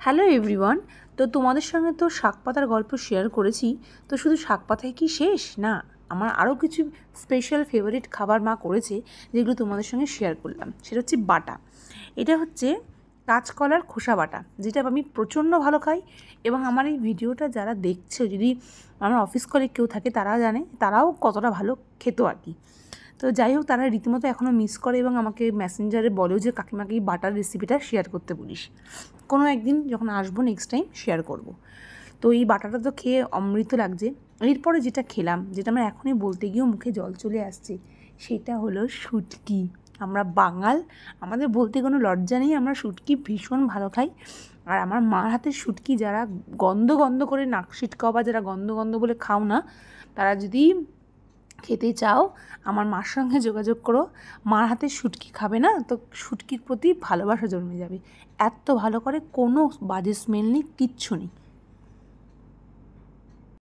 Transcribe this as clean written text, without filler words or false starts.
Hello everyone. তো তোমাদের সঙ্গে তো শাক পাতার গল্প শেয়ার করেছি। তো শুধু শাক পাতায় কি শেষ না, আমার আরও কিছু স্পেশাল ফেভারিট খাবার মা করেছে যেগুলো তোমাদের সঙ্গে শেয়ার করলাম। সেটা হচ্ছে বাটা। এটা হচ্ছে কাঁচকলার খোসা বাটা, যেটা আমি প্রচণ্ড ভালো খাই। এবং আমার এই ভিডিওটা যারা দেখছে, যদি আমার অফিস কলিগ কেউ থাকে তারা জানে, তারাও কতটা ভালো খেতো আর কি। তো যাই হোক, তারা রীতিমতো এখনও মিস করে এবং আমাকে মেসেঞ্জারে বলেও যে কাকিমাকে এই বাটার রেসিপিটা শেয়ার করতে বলিস। কোনো একদিন যখন আসবো নেক্সট টাইম শেয়ার করব। তো এই বাটাটা তো খেয়ে অমৃত লাগছে। এরপরে যেটা খেলাম, যেটা আমার এখনই বলতে গিয়েও মুখে জল চলে আসছে, সেটা হলো শুটকি। আমরা বাঙাল, আমাদের বলতে কোনো লজ্জা নেই, আমরা শুটকি ভীষণ ভালো খাই। আর আমার মার হাতের শুটকি যারা গন্ধ গন্ধ করে নাক ছিটকাও বা যারা গন্ধ গন্ধ বলে খাও না, তারা যদি খেতে চাও আমার মার সঙ্গে যোগাযোগ করো। মার হাতের শুটকি খাবে না তো শুটকির প্রতি ভালোবাসা জন্মে যাবে। এত ভালো করে, কোনো বাজে স্মেল নেই, কিচ্ছু নেই।